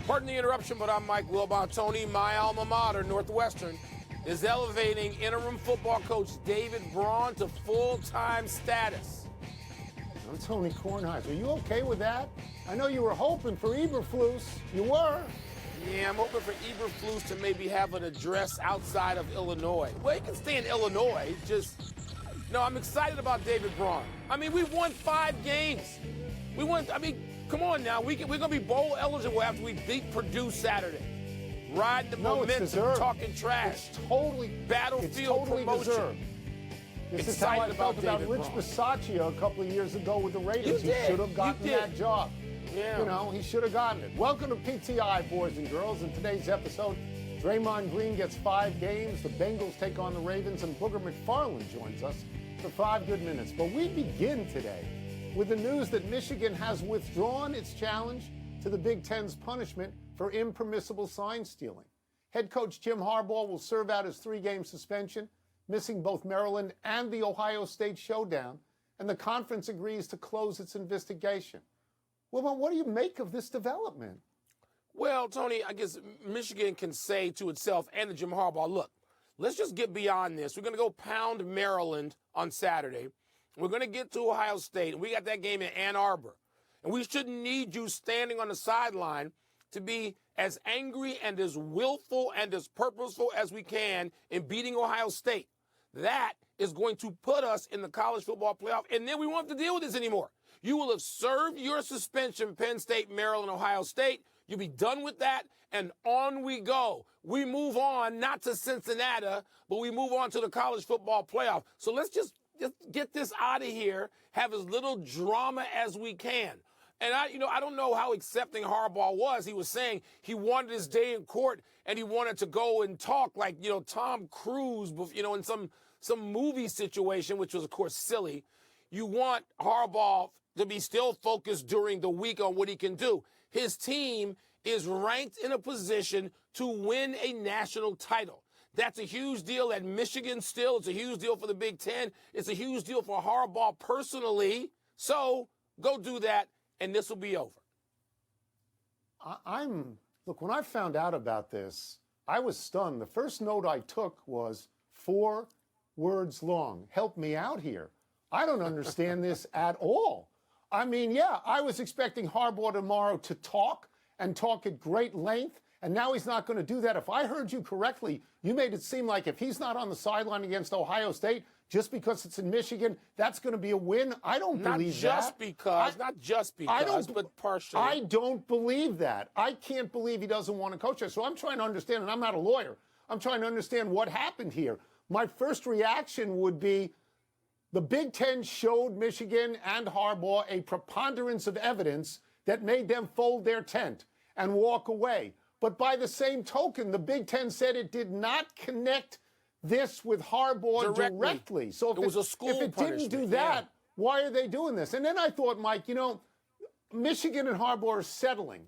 Pardon the interruption, but I'm Mike Wilbon. Tony, my alma mater, Northwestern, is elevating interim football coach David Braun to full-time status. I'm Tony Kornheiser. Are you okay with that? I know you were hoping for Eberflus. You were. Yeah, I'm hoping for Eberflus to maybe have an address outside of Illinois. Well, he can stay in Illinois, No, I'm excited about David Braun. I mean, we won 5 games. Come on now. We're going to be bowl eligible after we beat Purdue Saturday. Riding the momentum, talking trash. It's totally promotion. Deserved. This is how I felt about Rich Bisaccia a couple of years ago with the Raiders. He should have gotten that job. Yeah. You know, he should have gotten it. Welcome to PTI, boys and girls. In today's episode, Draymond Green gets 5 games. The Bengals take on the Ravens, and Booger McFarland joins us for 5 good minutes. But we begin today with the news that Michigan has withdrawn its challenge to the Big Ten's punishment for impermissible sign stealing. Head coach Jim Harbaugh will serve out his 3-game suspension, missing both Maryland and the Ohio State showdown, and the conference agrees to close its investigation. Well, what do you make of this development? Well, Tony, I guess Michigan can say to itself and to Jim Harbaugh, look, let's just get beyond this. We're going to go pound Maryland on Saturday. We're going to get to Ohio State, and we got that game in Ann Arbor. And we shouldn't need you standing on the sideline to be as angry and as willful and as purposeful as we can in beating Ohio State. That is going to put us in the college football playoff, and then we won't have to deal with this anymore. You will have served your suspension, Penn State, Maryland, Ohio State. You'll be done with that, and on we go. We move on, not to Cincinnati, but we move on to the college football playoff. So let's just get this out of here, have as little drama as we can. And I don't know how accepting Harbaugh was. He was saying he wanted his day in court and he wanted to go and talk like, Tom Cruise, in some movie situation, which was, of course, silly. You want Harbaugh to be still focused during the week on what he can do. His team is ranked in a position to win a national title. That's a huge deal at Michigan still. It's a huge deal for the Big Ten. It's a huge deal for Harbaugh personally. So go do that, and this will be over. Look, when I found out about this, I was stunned. The first note I took was 4 words long. Help me out here. I don't understand this at all. I mean, yeah, I was expecting Harbaugh tomorrow to talk at great length, and now he's not going to do that. If I heard you correctly, you made it seem like if he's not on the sideline against Ohio State, just because it's in Michigan, that's going to be a win. I don't believe that. Not just because, but partially. I don't believe that. I can't believe he doesn't want to coach us. So I'm trying to understand, and I'm not a lawyer. I'm trying to understand what happened here. My first reaction would be the Big Ten showed Michigan and Harbaugh a preponderance of evidence that made them fold their tent and walk away. But by the same token, the Big Ten said it did not connect this with Harbaugh directly. So if it didn't do that, why are they doing this? And then I thought, Mike, Michigan and Harbaugh are settling.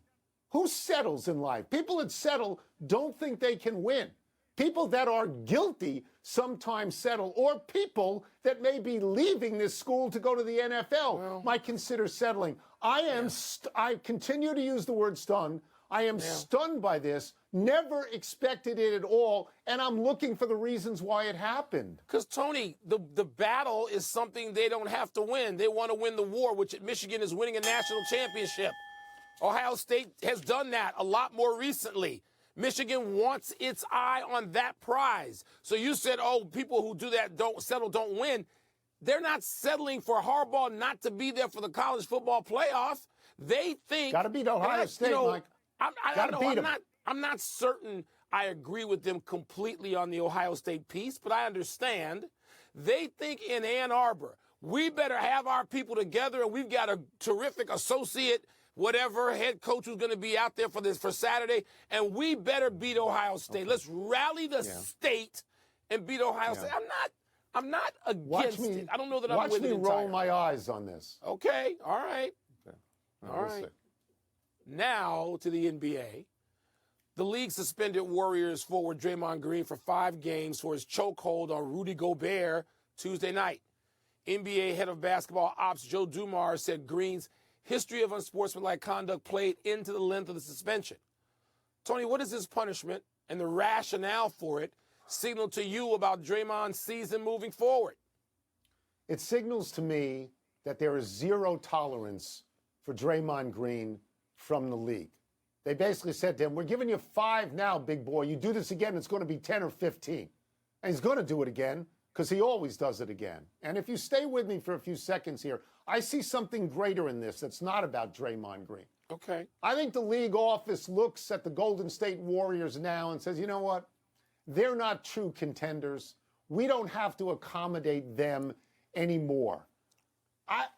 Who settles in life? People that settle don't think they can win. People that are guilty sometimes settle, or people that may be leaving this school to go to the NFL might consider settling. I continue to use the word stunned. I am stunned by this, never expected it at all, and I'm looking for the reasons why it happened. Because, Tony, the battle is something they don't have to win. They want to win the war, which at Michigan is winning a national championship. Ohio State has done that a lot more recently. Michigan wants its eye on that prize. So you said, people who do that don't settle, don't win. They're not settling for Harbaugh not to be there for the college football playoff. They think... Got to beat Ohio State, Mike. I'm not certain I agree with them completely on the Ohio State piece, but I understand. They think in Ann Arbor, we better have our people together, and we've got a terrific associate, whatever, head coach who's going to be out there for Saturday, and we better beat Ohio State. Okay. Let's rally the state and beat Ohio State. I'm not against it. I don't know that I'm with it entirely. Watch me roll my eyes on this. Okay, all right. Okay. All right. See. Now to the NBA. The league suspended Warriors forward Draymond Green for 5 games for his chokehold on Rudy Gobert Tuesday night. NBA head of basketball ops Joe Dumars said Green's history of unsportsmanlike conduct played into the length of the suspension. Tony, what is this punishment and the rationale for it signal to you about Draymond's season moving forward? It signals to me that there is zero tolerance for Draymond Green from the league. They basically said to him, we're giving you 5 now, big boy. You do this again, it's going to be 10 or 15. And he's going to do it again because he always does it again. And if you stay with me for a few seconds here, I see something greater in this that's not about Draymond Green. Okay. I think the league office looks at the Golden State Warriors now and says, you know what? They're not true contenders. We don't have to accommodate them anymore.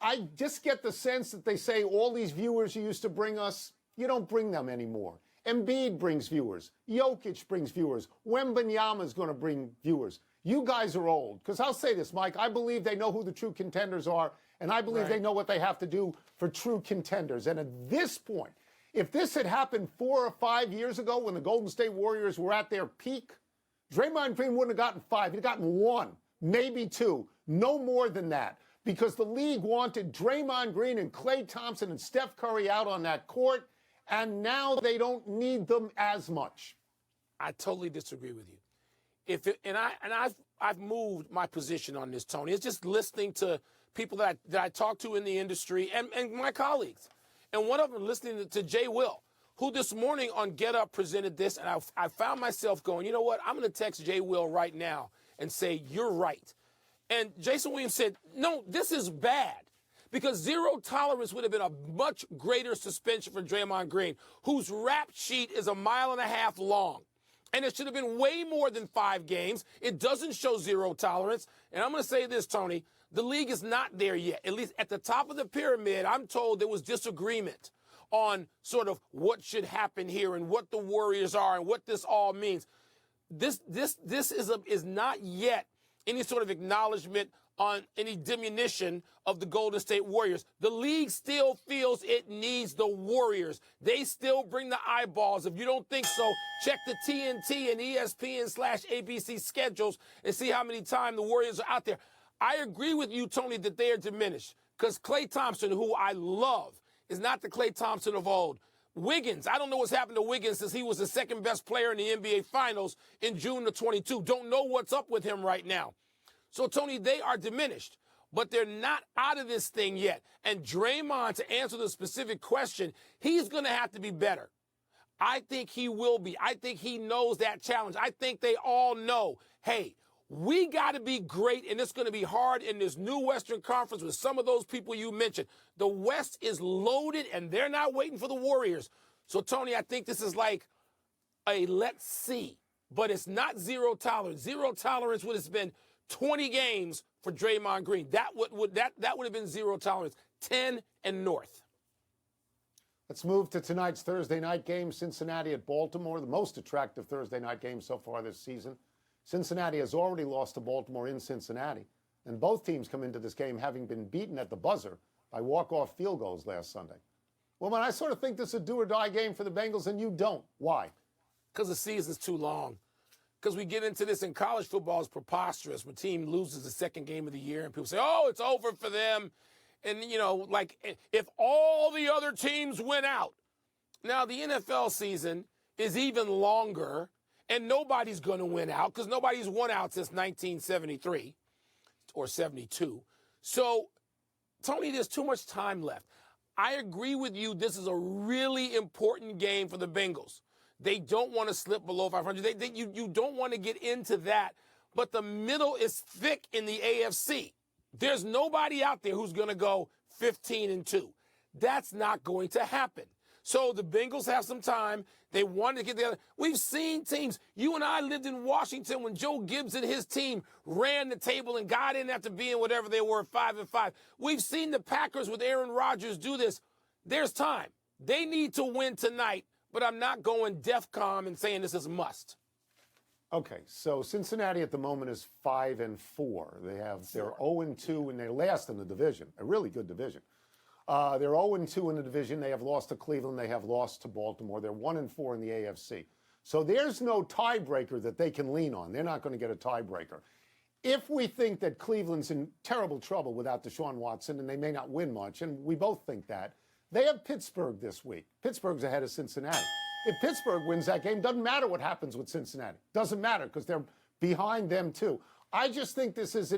I just get the sense that they say all these viewers you used to bring us, you don't bring them anymore. Embiid brings viewers. Jokic brings viewers. Wembanyama's going to bring viewers. You guys are old. Because I'll say this, Mike, I believe they know who the true contenders are, and I believe they know what they have to do for true contenders. And at this point, if this had happened 4 or 5 years ago when the Golden State Warriors were at their peak, Draymond Green wouldn't have gotten 5. He'd have gotten 1, maybe 2, no more than that. Because the league wanted Draymond Green and Klay Thompson and Steph Curry out on that court, and now they don't need them as much. I totally disagree with you. I've moved my position on this, Tony. It's just listening to people that I talk to in the industry and my colleagues. And one of them listening to Jay Will, who this morning on Get Up presented this, and I found myself going, you know what, I'm going to text Jay Will right now and say, you're right. And Jason Williams said, no, this is bad. Because zero tolerance would have been a much greater suspension for Draymond Green, whose rap sheet is 1.5 miles long. And it should have been way more than 5 games. It doesn't show zero tolerance. And I'm going to say this, Tony, the league is not there yet. At least at the top of the pyramid, I'm told there was disagreement on sort of what should happen here and what the Warriors are and what this all means. This is not yet any sort of acknowledgement on any diminution of the Golden State Warriors. The league still feels it needs the Warriors. They still bring the eyeballs. If you don't think so, check the TNT and ESPN/ABC schedules and see how many times the Warriors are out there. I agree with you, Tony, that they are diminished because Klay Thompson, who I love, is not the Klay Thompson of old. Wiggins, I don't know what's happened to Wiggins since he was the second best player in the NBA Finals in June of 22. Don't know what's up with him right now. So, Tony, they are diminished, but they're not out of this thing yet. And Draymond, to answer the specific question, he's going to have to be better. I think he will be. I think he knows that challenge. I think they all know, hey, we got to be great, and it's going to be hard in this new Western Conference with some of those people you mentioned. The West is loaded, and they're not waiting for the Warriors. So, Tony, I think this is like a let's see, but it's not zero tolerance. Zero tolerance would have been 20 games for Draymond Green. That would have been zero tolerance. 10 and north. Let's move to tonight's Thursday night game, Cincinnati at Baltimore, the most attractive Thursday night game so far this season. Cincinnati has already lost to Baltimore in Cincinnati, and both teams come into this game having been beaten at the buzzer by walk-off field goals last Sunday. Well, man, I sort of think this is a do-or-die game for the Bengals, and you don't. Why? Because the season's too long. Because we get into this in college football is preposterous. When a team loses the second game of the year and people say, oh, it's over for them. And, you know, like if all the other teams win out. Now, the NFL season is even longer, and nobody's going to win out because nobody's won out since 1973 or 72. So, Tony, there's too much time left. I agree with you. This is a really important game for the Bengals. They don't want to slip below 500. You don't want to get into that. But the middle is thick in the AFC. There's nobody out there who's going to go 15-2. That's not going to happen. So the Bengals have some time. They want to get together. We've seen teams. You and I lived in Washington when Joe Gibbs and his team ran the table and got in after being whatever they were, 5-5. We've seen the Packers with Aaron Rodgers do this. There's time. They need to win tonight, but I'm not going DEFCON and saying this is a must. Okay, so Cincinnati at the moment is 5-4. They're 0-2 and they're last in the division, a really good division. They're 0-2 in the division. They have lost to Cleveland. They have lost to Baltimore. They're 1-4 in the AFC. So there's no tiebreaker that they can lean on. They're not going to get a tiebreaker. If we think that Cleveland's in terrible trouble without Deshaun Watson and they may not win much, and we both think that, they have Pittsburgh this week. Pittsburgh's ahead of Cincinnati. If Pittsburgh wins that game, doesn't matter what happens with Cincinnati. Doesn't matter because they're behind them too. I just think this is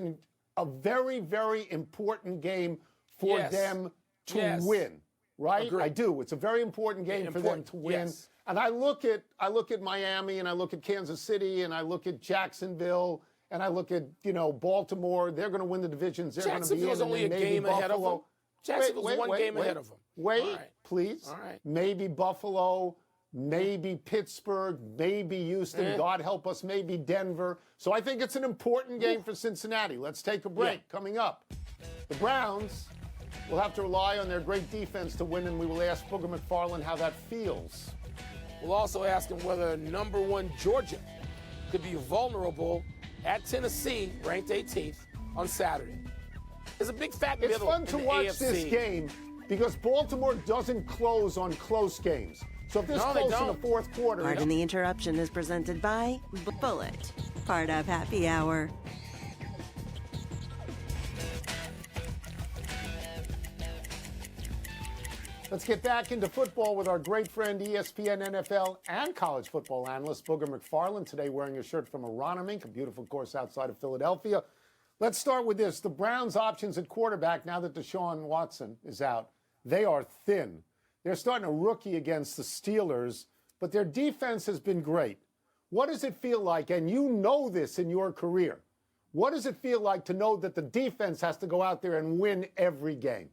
a very, very important game for them to win. Right? Agreed. I do. It's a very important game for them to win. Yes. And I look at Miami, and I look at Kansas City, and I look at Jacksonville, and I look at Baltimore. They're going to win the divisions. They're going to be in. Jacksonville's only a game ahead of them. Jacksonville's one game ahead of them. Wait, please. All right. Maybe Buffalo, maybe Pittsburgh, maybe Houston. God help us, maybe Denver. So I think it's an important game for Cincinnati. Let's take a break. Coming up, the Browns will have to rely on their great defense to win, and we will ask Booger McFarland how that feels. We'll also ask him whether number 1 Georgia could be vulnerable at Tennessee, ranked 18th, on Saturday. It's a big fat middle. It's fun to watch AFC. this game because Baltimore doesn't close on close games. So if this close in the fourth quarter... Pardon the Interruption is presented by Bullet, part of Happy Hour. Let's get back into football with our great friend, ESPN NFL and college football analyst, Booger McFarland, today wearing a shirt from Aronimink, a beautiful course outside of Philadelphia. Let's start with this. The Browns' options at quarterback, now that Deshaun Watson is out, they are thin. They're starting a rookie against the Steelers, but their defense has been great. What does it feel like, and you know this in your career, what does it feel like to know that the defense has to go out there and win every game?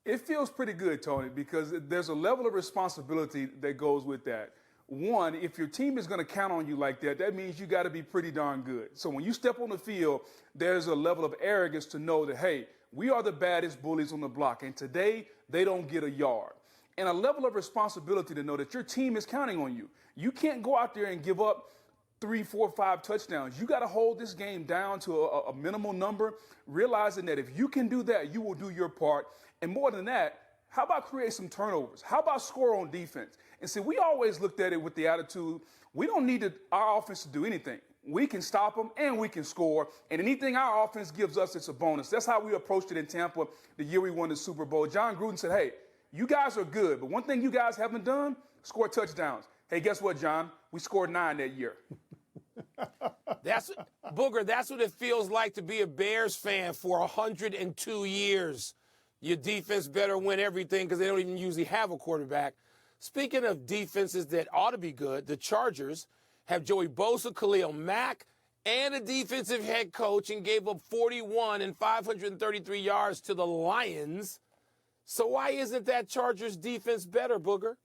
It feels pretty good, Tony, because there's a level of responsibility that goes with that. One, if your team is going to count on you like that, that means you got to be pretty darn good. So when you step on the field, there's a level of arrogance to know that, hey, we are the baddest bullies on the block, and today they don't get a yard. And a level of responsibility to know that your team is counting on you. You can't go out there and give up 3, 4, 5 touchdowns. You got to hold this game down to a minimal number, realizing that if you can do that, you will do your part. And more than that, how about create some turnovers? How about score on defense? And see, we always looked at it with the attitude, we don't need our offense to do anything. We can stop them and we can score. And anything our offense gives us, it's a bonus. That's how we approached it in Tampa the year we won the Super Bowl. John Gruden said, hey, you guys are good, but one thing you guys haven't done, score touchdowns. Hey, guess what, John? We scored 9 that year. Booger, that's what it feels like to be a Bears fan for 102 years. Your defense better win everything because they don't even usually have a quarterback. Speaking of defenses that ought to be good, the Chargers have Joey Bosa, Khalil Mack, and a defensive head coach and gave up 41 and 533 yards to the Lions. So why isn't that Chargers defense better, Booger?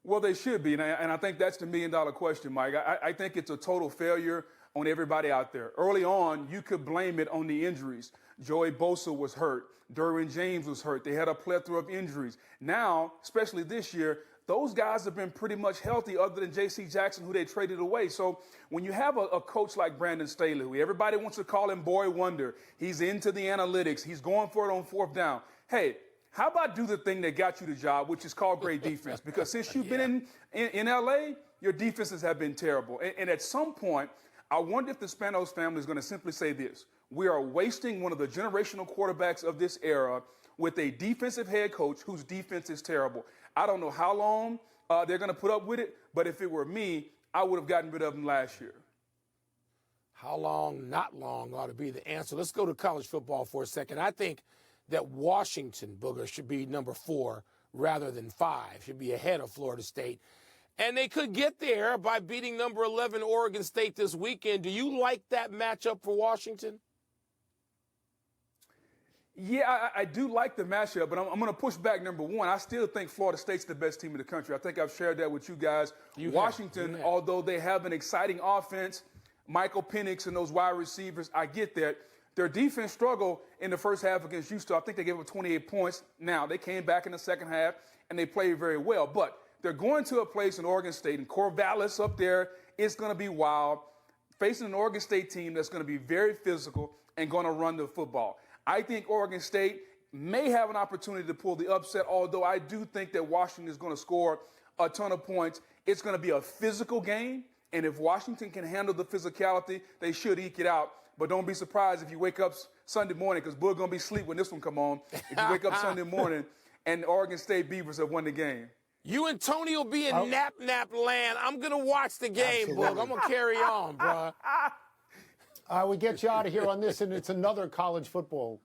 Well, they should be, and I think that's the million-dollar question, Mike. I think it's a total failure on everybody out there. Early on, you could blame it on the injuries. Joey Bosa was hurt. Derwin James was hurt. They had a plethora of injuries. Now, especially this year, those guys have been pretty much healthy other than J.C. Jackson, who they traded away. So when you have a coach like Brandon Staley, who everybody wants to call him Boy Wonder, he's into the analytics, he's going for it on 4th down. Hey, how about do the thing that got you the job, which is called great defense? Because since you've been in L.A., your defenses have been terrible. And at some point, I wonder if the Spanos family is going to simply say this. We are wasting one of the generational quarterbacks of this era with a defensive head coach whose defense is terrible. I don't know how long they're going to put up with it, but if it were me, I would have gotten rid of him last year. How long, not long, ought to be the answer. Let's go to college football for a second. I think that Washington, Booger, should be number 4 rather than 5, should be ahead of Florida State. And they could get there by beating number 11 Oregon State this weekend. Do you like that matchup for Washington? Yeah, I do like the matchup, but I'm going to push back. Number 1, I still think Florida State's the best team in the country. I think I've shared that with you guys. Washington, although they have an exciting offense, Michael Penix and those wide receivers, I get that. Their defense struggled in the first half against Houston. I think they gave up 28 points. Now, they came back in the second half, and they played very well. But they're going to a place in Oregon State, and Corvallis up there, it's going to be wild, facing an Oregon State team that's going to be very physical and going to run the football. I think Oregon State may have an opportunity to pull the upset, although I do think that Washington is going to score a ton of points. It's going to be a physical game, and if Washington can handle the physicality, they should eke it out. But don't be surprised if you wake up Sunday morning, because we're going to be asleep when this one come on. If you wake up Sunday morning and Oregon State Beavers have won the game. You and Tony will be in nap land. I'm going to watch the game, Boog. I'm going to carry on, bro. We get you out of here on this, and it's another college football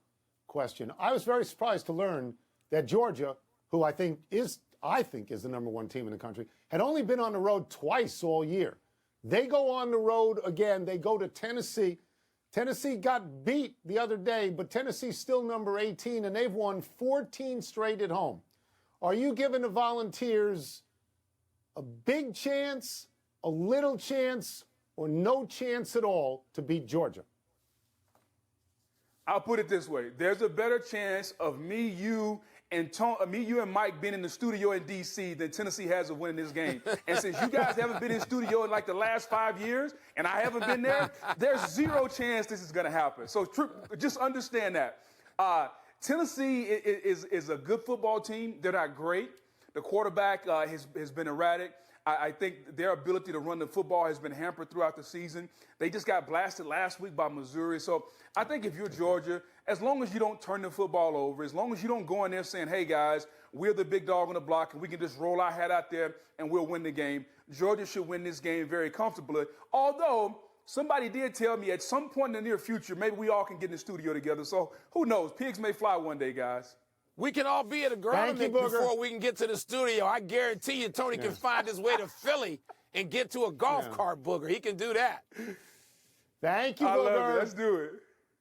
question. I was very surprised to learn that Georgia, who I think is the number one team in the country, had only been on the road twice all year. They go on the road again. They go to Tennessee. Tennessee got beat the other day, but Tennessee's still number 18, and they've won 14 straight at home. Are you giving the Volunteers a big chance, a little chance, or no chance at all to beat Georgia? I'll put it this way. There's a better chance of me, you, and Mike being in the studio in D.C. than Tennessee has of winning this game. And since you guys haven't been in studio in like the last 5 years, and I haven't been there, there's zero chance this is going to happen. So just understand that. Tennessee is a good football team. They're not great. The quarterback has been erratic. I think their ability to run the football has been hampered throughout the season. They just got blasted last week by Missouri. So I think if you're Georgia, as long as you don't turn the football over, as long as you don't go in there saying, hey, guys, we're the big dog on the block and we can just roll our hat out there and we'll win the game, Georgia should win this game very comfortably. Although somebody did tell me at some point in the near future, maybe we all can get in the studio together. So who knows? Pigs may fly one day, guys. We can all be at a ground before we can get to the studio. I guarantee you Tony can find his way to Philly and get to a golf cart, Booger. He can do that. Thank you, I Booger. love it. Let's do it.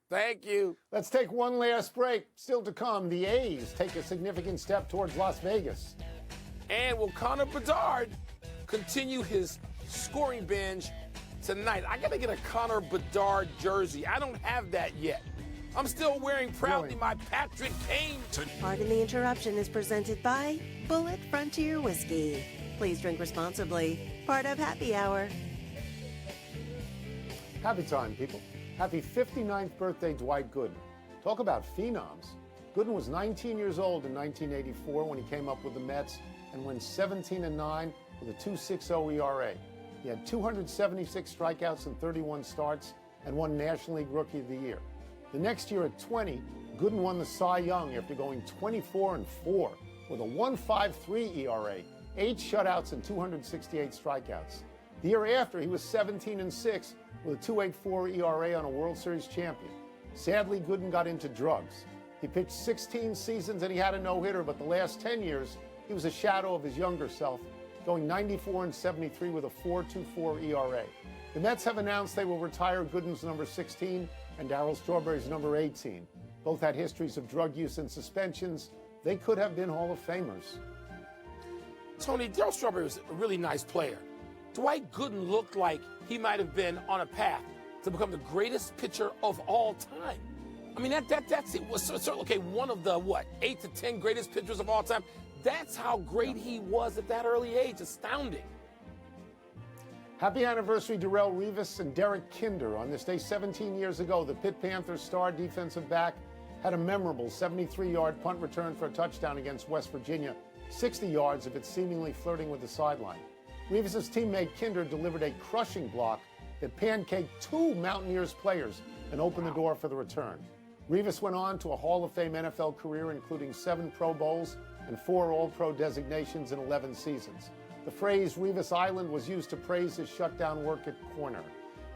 Thank you. Let's take one last break. Still to come, the A's take a significant step towards Las Vegas. And will Connor Bedard continue his scoring binge tonight? I got to get a Connor Bedard jersey. I don't have that yet. I'm still wearing proudly my Patrick Kane. Pardon the Interruption is presented by Bullet Frontier Whiskey. Please drink responsibly. Part of Happy Hour. Happy time, people. Happy 59th birthday, Dwight Gooden. Talk about phenoms. Gooden was 19 years old in 1984 when he came up with the Mets and went 17-9 with a 2.60 ERA. He had 276 strikeouts and 31 starts and won National League Rookie of the Year. The next year at 20, Gooden won the Cy Young after going 24-4 with a 1.53 ERA, 8 shutouts and 268 strikeouts. The year after, he was 17-6 with a 2.84 ERA on a World Series champion. Sadly, Gooden got into drugs. He pitched 16 seasons and he had a no-hitter, but the last 10 years, he was a shadow of his younger self, going 94-73 with a 4.24 ERA. The Mets have announced they will retire Gooden's number 16 and Darryl Strawberry's number 18. Both had histories of drug use and suspensions. They could have been Hall of Famers. Tony, Darryl Strawberry was a really nice player. Dwight Gooden looked like he might have been on a path to become the greatest pitcher of all time. I mean, that's it. Okay, one of the, 8 to 10 greatest pitchers of all time. That's how great he was at that early age. Astounding. Happy anniversary, Darrelle Revis and Derek Kinder. On this day 17 years ago, the Pitt Panthers star defensive back had a memorable 73-yard punt return for a touchdown against West Virginia, 60 yards of it seemingly flirting with the sideline. Revis's teammate Kinder delivered a crushing block that pancaked 2 Mountaineers players and opened the door for the return. Revis went on to a Hall of Fame NFL career, including 7 Pro Bowls and 4 All-Pro designations in 11 seasons. The phrase Revis Island was used to praise his shutdown work at corner.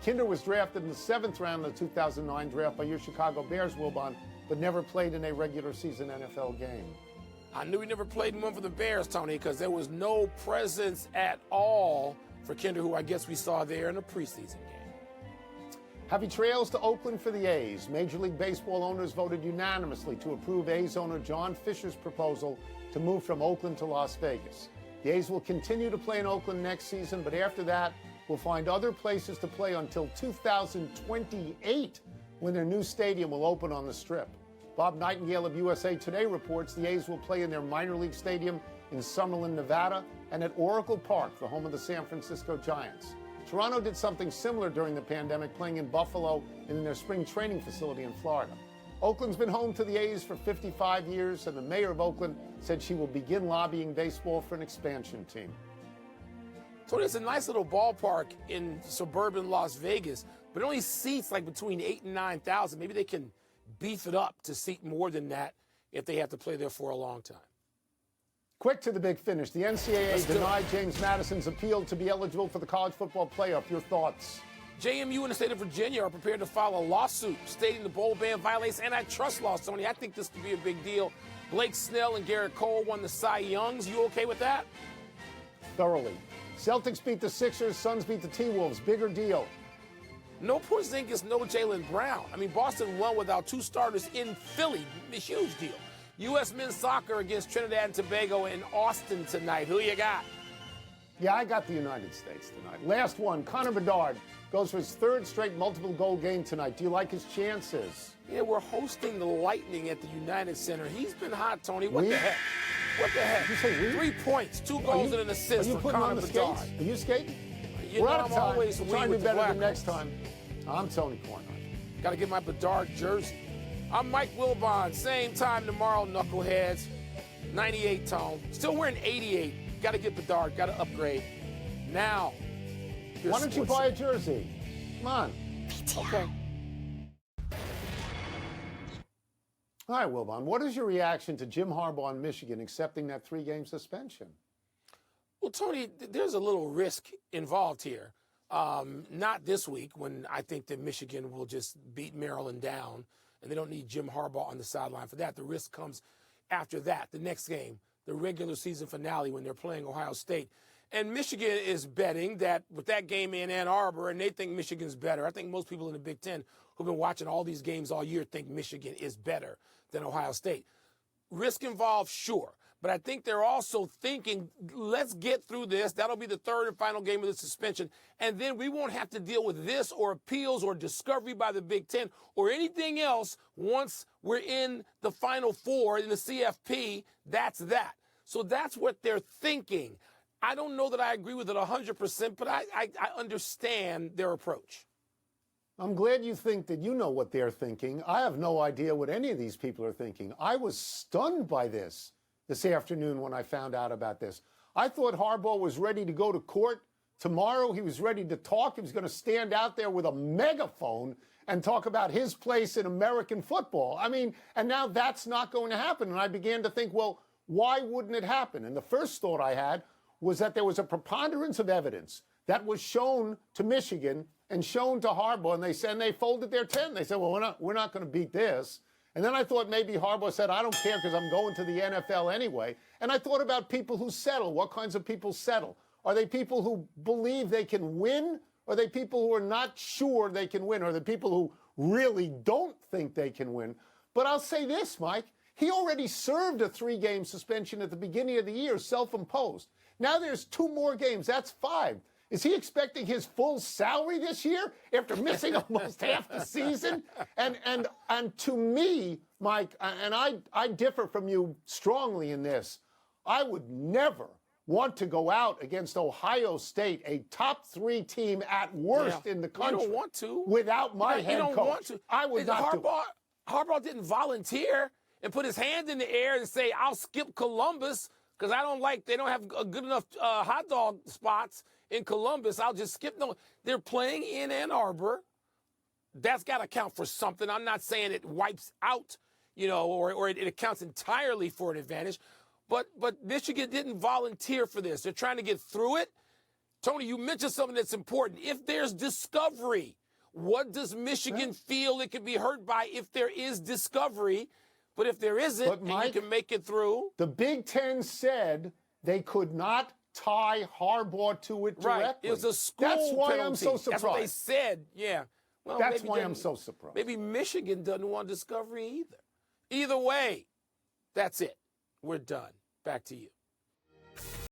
Kinder was drafted in the 7th round of the 2009 draft by your Chicago Bears, Wilbon, but never played in a regular season NFL game. I knew he never played in one for the Bears, Tony, because there was no presence at all for Kinder, who I guess we saw there in a preseason game. Happy trails to Oakland for the A's. Major League Baseball owners voted unanimously to approve A's owner John Fisher's proposal to move from Oakland to Las Vegas. The A's will continue to play in Oakland next season, but after that, we'll find other places to play until 2028, when their new stadium will open on the Strip. Bob Nightingale of USA Today reports the A's will play in their minor league stadium in Summerlin, Nevada, and at Oracle Park, the home of the San Francisco Giants. Toronto did something similar during the pandemic, playing in Buffalo and in their spring training facility in Florida. Oakland's been home to the A's for 55 years, and the mayor of Oakland said she will begin lobbying baseball for an expansion team. So it's a nice little ballpark in suburban Las Vegas, but it only seats like between 8,000 and 9,000. Maybe they can beef it up to seat more than that if they have to play there for a long time. Quick to the big finish. The NCAA denied James Madison's appeal to be eligible for the college football playoff. Your thoughts? JMU and the state of Virginia are prepared to file a lawsuit stating the bowl ban violates antitrust laws, Tony. I think this could be a big deal. Blake Snell and Garrett Cole won the Cy Youngs. You okay with that? Thoroughly. Celtics beat the Sixers. Suns beat the T-Wolves. Bigger deal. No Porzingis, no Jaylen Brown. I mean, Boston won without two starters in Philly. A huge deal. U.S. men's soccer against Trinidad and Tobago in Austin tonight. Who you got? Yeah, I got the United States tonight. Last one. Connor Bedard goes for his third straight multiple goal game tonight. Do you like his chances? Yeah, we're hosting the Lightning at the United Center. He's been hot, Tony. What the heck? What the heck? You say we? 3 points, 2 goals and an assist for Connor Bedard. Are you skating? We're out of time. Always trying to be better than next time. I'm Tony Cornwell. Got to get my Bedard jersey. I'm Mike Wilbon. Same time tomorrow, knuckleheads. 98 tone. Still wearing 88. Got to get Bedard. Got to upgrade. Now. Why don't you buy a jersey? Come on. Okay. All right, Wilbon. What is your reaction to Jim Harbaugh in Michigan accepting that 3-game suspension? Well, Tony, there's a little risk involved here. Not this week, when I think that Michigan will just beat Maryland down, and they don't need Jim Harbaugh on the sideline for that. The risk comes after that, the next game, the regular season finale when they're playing Ohio State. And Michigan is betting that with that game in Ann Arbor, and they think Michigan's better. I think most people in the Big Ten who've been watching all these games all year think Michigan is better than Ohio State. Risk involved, sure. But I think they're also thinking, let's get through this. That'll be the third and final game of the suspension. And then we won't have to deal with this or appeals or discovery by the Big Ten or anything else once we're in the Final Four in the CFP. That's that. So that's what they're thinking. I don't know that I agree with it 100%, but I understand their approach. I'm glad you think that you know what they're thinking. I have no idea what any of these people are thinking. I was stunned by this afternoon when I found out about this. I thought Harbaugh was ready to go to court tomorrow. He was ready to talk. He was going to stand out there with a megaphone and talk about his place in American football. I mean, and now that's not going to happen. And I began to think, well, why wouldn't it happen? And the first thought I had was that there was a preponderance of evidence that was shown to Michigan and shown to Harbaugh, and they folded their tent. They said, well, we're not going to beat this. And then I thought maybe Harbaugh said, I don't care because I'm going to the NFL anyway. And I thought about people who settle. What kinds of people settle? Are they people who believe they can win? Or are they people who are not sure they can win? Or are they people who really don't think they can win? But I'll say this, Mike. He already served a 3-game suspension at the beginning of the year, self-imposed. Now there's 2 more games. That's 5. Is he expecting his full salary this year after missing almost half the season? And to me, Mike, and I differ from you strongly in this, I would never want to go out against Ohio State, a top 3 team at worst in the country. You don't want to. Without my head coach. You don't want to. I would not do it. Harbaugh didn't volunteer and put his hand in the air and say, I'll skip Columbus because they don't have a good enough hot dog spots in Columbus. I'll just skip. No, they're playing in Ann Arbor. That's got to count for something. I'm not saying it wipes out, or it accounts entirely for an advantage. But Michigan didn't volunteer for this. They're trying to get through it. Tony, you mentioned something that's important. If there's discovery, what does Michigan feel it could be hurt by if there is discovery? But if there isn't, and you can make it through. The Big Ten said they could not tie Harbaugh to it directly. Right. It was a school That's why penalty. I'm so surprised. That's what they said, yeah. Well, that's why I'm so surprised. Maybe Michigan doesn't want discovery either. Either way, that's it. We're done. Back to you.